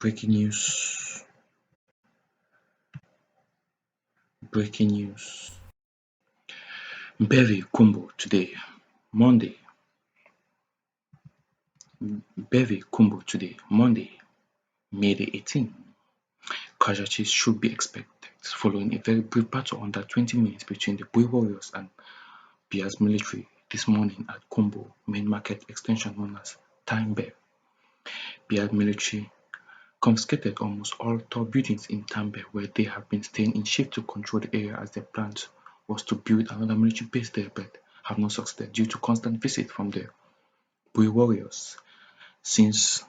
Breaking news. Breaking news. Bevy Kumbo today, Monday. Bevy Kumbo today, Monday, May the 18th. Casualties should be expected following a very brief battle under 20 minutes between the Bui Warriors and Bia's military this morning at Kumbo main market extension known as Timbe. Bia's military confiscated almost all tall buildings in Tambe where they have been staying in shift to control the area as their plan was to build another military base there but have not succeeded due to constant visits from the Bui warriors since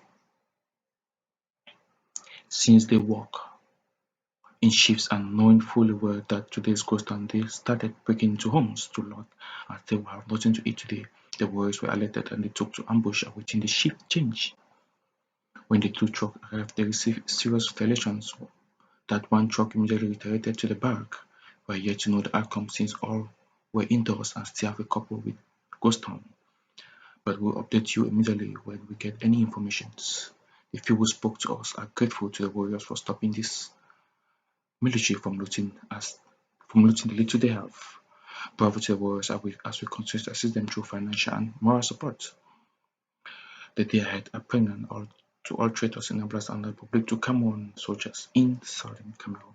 they work in shifts and knowing fully well that today's ghost and they started breaking into homes to loot as they will have nothing to eat today. The warriors were alerted and they took to ambush awaiting the shift change. When the two trucks arrived, they received serious retaliations that one truck immediately retaliated to the barrack. We are yet to know the outcome since all were indoors and still have a couple with ghost town. But we'll update you immediately when we get any information. The few who spoke to us are grateful to the warriors for stopping this military from looting the little they have. Bravo to the warriors as we continue to assist them through financial and moral support. The day ahead are pregnant to all traitors in Amblas and the Republic to Cameroon soldiers in southern Cameroon.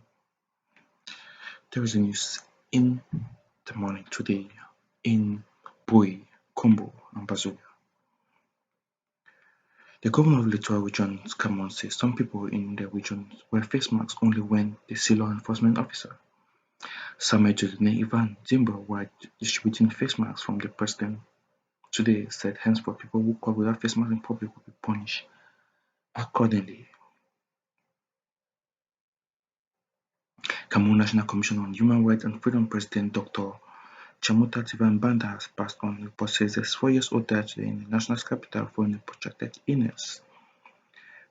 There is a news in the morning today in Bui, Kombo, Ambazonia. The governor of Littoral Region Cameroon says some people in the region wear face masks only when they see law enforcement officer. Samuel Jodine Ivan Zimbo, while distributing face masks from the president today, said henceforth people who call without face masks in public will be punished accordingly. Cameroon National Commission on Human Rights and Freedom President Dr. Chamuta Tivan Banda has passed on. The report says the 4-year-old died today in the national capital following a protracted illness.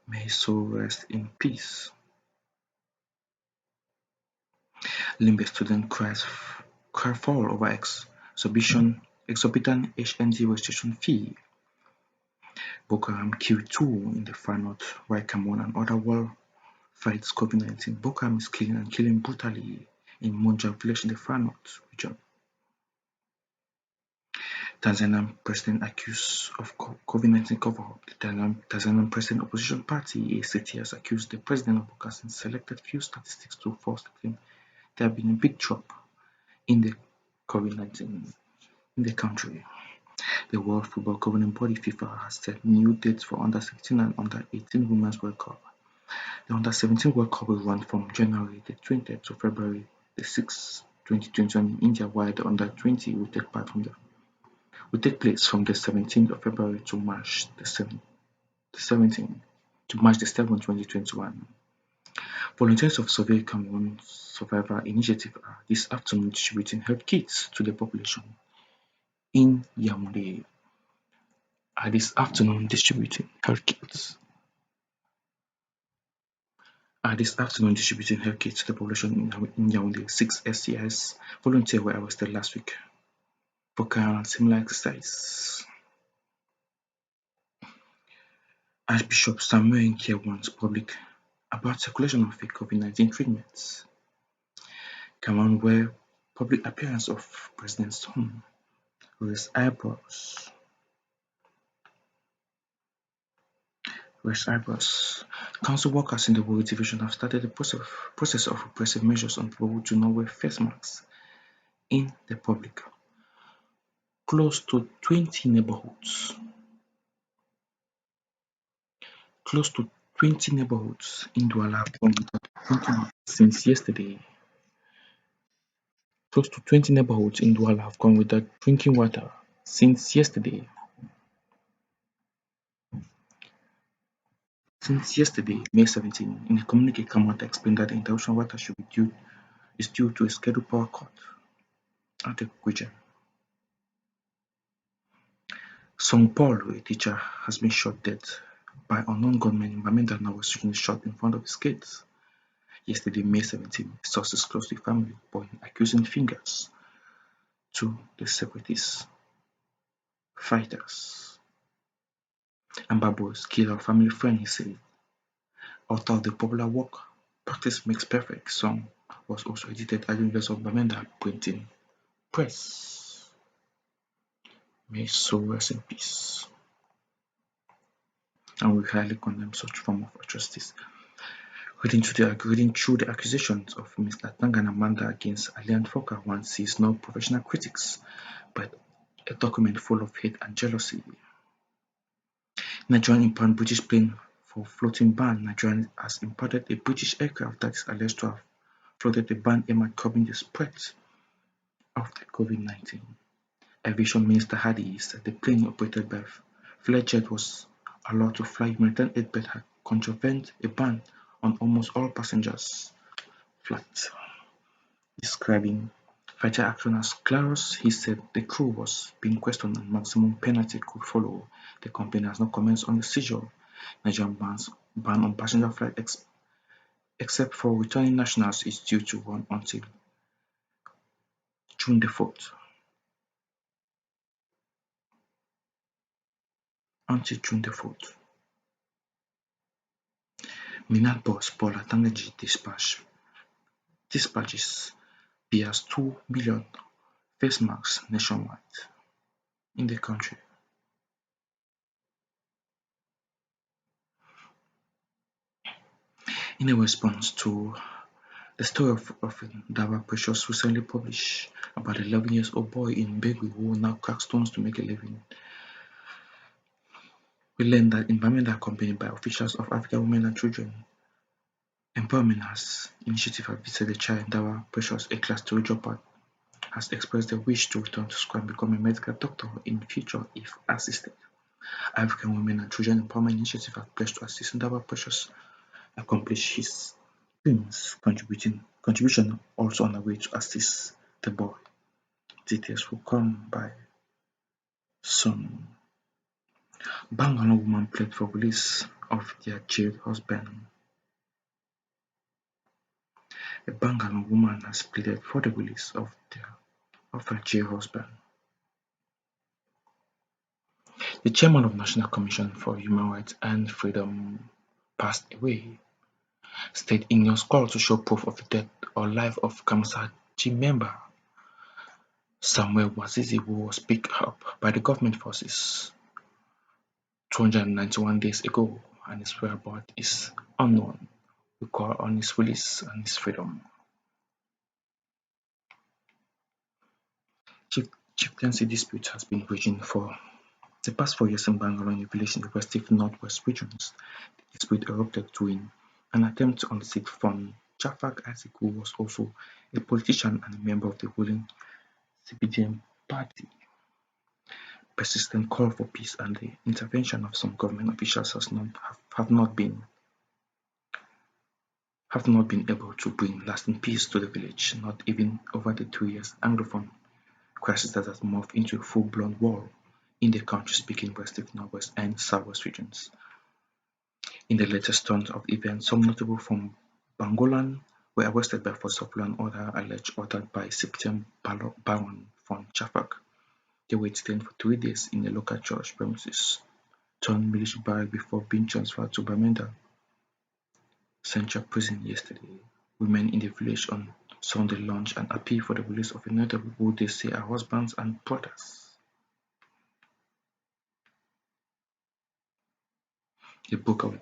May his soul rest in peace. Limbe student cry fall over exorbitant HND registration fee. Boko Haram killed 2 in the far north, while Cameroon and other world fights COVID-19. Boko Haram is killing brutally in Monja village in the far north region. Tanzanian president accused of COVID-19 cover-up. The Tanzanian president opposition party ACT has accused the president of broadcasting selected few statistics to falsely claim there have been a big drop in the COVID-19 in the country. The World Football Governing Body FIFA has set new dates for under-16 and under-18 Women's World Cup. The under-17 World Cup will run from January the 20th to February the 6th, 2021 in India, while the under-20 will take place from the 17th of February to March the 7th, 2021. Volunteers of Survey Cameroon Survivor Initiative are this afternoon distributing health kits to the population in Yaoundé. This afternoon distributing health kits to the population in Yaoundé. 6 SCIS volunteers were arrested last week for carrying similar exercise. Archbishop Samuel Nkia warns public about circulation of fake COVID-19 treatments. Cameroon, where public appearance of President Son raised eyebrows. Council workers in the Wari division have started the process of repressive measures on people who do not wear face masks in the public. Close to 20 neighborhoods in Douala have gone without drinking water since yesterday. Close to 20 neighborhoods in Douala have gone without drinking water since yesterday. May 17, in a communique, Kamata explained that the interruption of water is due to a scheduled power cut at the region. Song Paul, a teacher, has been shot dead by unknown gunmen in Bamenda now was shooting shot in front of his kids. Yesterday, May 17, sources close to the family pointing accusing fingers to the separatist fighters. Ambabos killed our family friend, he said. Author of the popular work Practice Makes Perfect song was also edited at the University of Bamenda Printing Press. May his soul rest in peace. And we highly condemn such form of atrocities. Reading through the accusations of Ms. Latanga Amanda against Alian Foka, one sees no professional critics, but a document full of hate and jealousy. Nigerian impound British plane for floating ban. Nigeria has imported a British aircraft that is alleged to have floated a ban aimed at curbing the spread of the COVID-19. Aviation Minister Hadi said the plane operated by Flightjet was allowed to fly humanitarian aid but had contravened a ban on almost all passengers' flights. Describing fighter action as "clamorous," he said the crew was being questioned and maximum penalty could follow. The company has no comments on the seizure. Nigerian ban on passenger flights except for returning nationals is due to run until June the 4th. Until June the 4th. Minat boss Paul Atangaji dispatches via 2 million face masks nationwide in the country. In a response to the story of Dawa Precious recently published about an 11 years old boy in Begui who now cracks stones to make a living, we learned that environmental accompanied by officials of African Women and Children Empowerment has initiative have visited the child Dawa Precious, a class 2 dropout, has expressed their wish to return to school and become a medical doctor in future if assisted. African Women and Children Empowerment Initiative have pledged to assist Dawa Precious accomplish his dreams, contribution also on the way to assist the boy. Details will come by soon. Bangalore woman pled for release of their jailed husband. A Bangalore woman has pleaded for the release of her jailed husband. The chairman of National Commission for Human Rights and Freedom passed away. State ignores call to show proof of the death or life of Kamsaji member Samuel Wazizi, who was picked up by the government forces 291 days ago, and his whereabouts is unknown. We call on his release and his freedom. Chieftaincy dispute has been raging for the past 4 years in Bangalore in a village in the West Northwest regions. The dispute erupted during an attempt to unseat from Jafar Isaac, who was also a politician and a member of the ruling CPDM party. Persistent call for peace and the intervention of some government officials have not been able to bring lasting peace to the village, not even over the 2 years Anglophone crisis that has morphed into a full-blown war in the country-speaking West, Northwest, and Southwest regions. In the latest turn of events, some notable from Bangolan were arrested by force of law and order alleged ordered by Septem Baron von Chafak. They were detained for 3 days in a local church premises, turned military barrack before being transferred to Bamenda Central Prison yesterday. Women in the village on Sunday launched an appeal for the release of a notable who they say are husbands and brothers. They broke our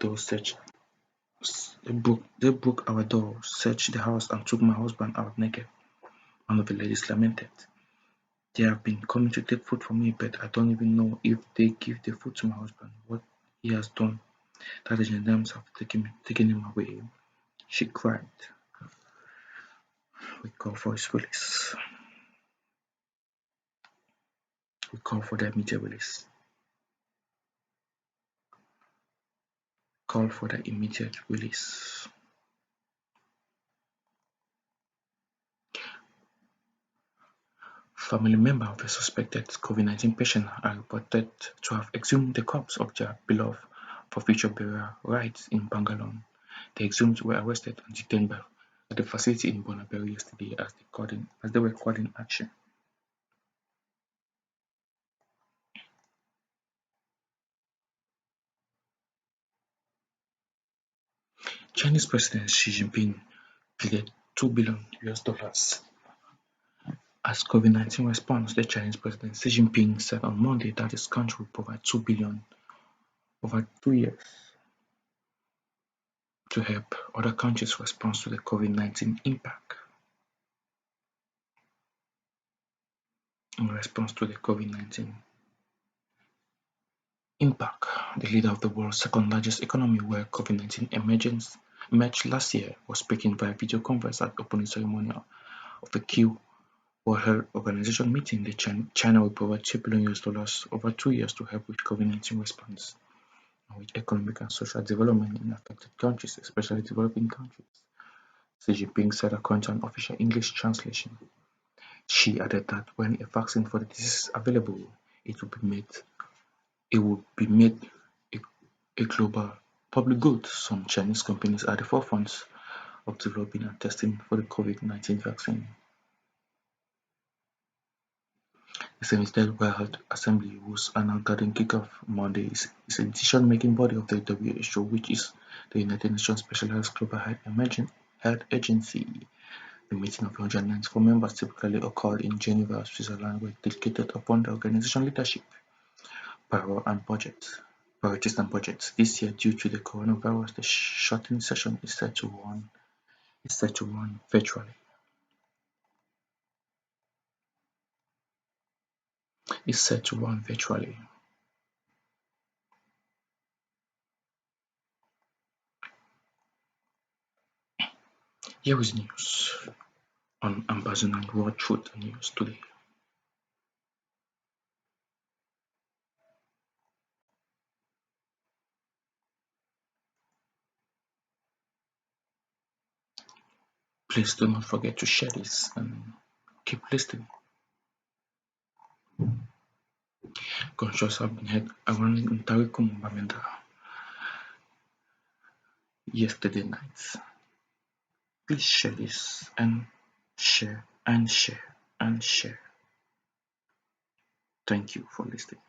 door, searched the house and took my husband out naked. One of the ladies lamented. They have been coming to take food from me, but I don't even know if they give the food to my husband. What he has done, that the gendarmes have taken him away. She cried. We call for his release. We call for the immediate release. Call for the immediate release. Family members of a suspected COVID-19 patient are reported to have exhumed the corpse of their beloved for future burial rites in Bangalore. The exhumed were arrested and detained at the facility in Bonaberi yesterday as they were caught in action. Chinese President Xi Jinping pledged $2 billion as COVID-19 response. The Chinese President Xi Jinping said on Monday that his country will provide $2 billion over 2 years to help other countries respond to the COVID-19 impact. In response to the COVID-19 impact, the leader of the world's second largest economy where COVID-19 emerged last year was speaking via video conference at the opening ceremony of the Q World Health Organization meeting. China will provide $2 billion over 2 years to help with COVID-19 response and with economic and social development in affected countries, especially developing countries. Xi Jinping said according to an official English translation. She added that when a vaccine for the disease is available, it will be made a global public good. Some Chinese companies are at the forefront of developing and testing for the COVID-19 vaccine. The 73rd World Health Assembly, whose annual gathering kickoff Monday, is a decision-making body of the WHO, which is the United Nations Specialized Global Health Agency. The meeting of 194 members typically occurred in Geneva, Switzerland, were dedicated upon the organization leadership, priorities and budgets. This year, due to the coronavirus, the shortened session is set to run virtually. Here is news on Ambazonia World Truth News today. Please do not forget to share this and keep listening. Gunshots have been heard around Ntarikum, Bamenda yesterday night. Please share this and share and share and share. Thank you for listening.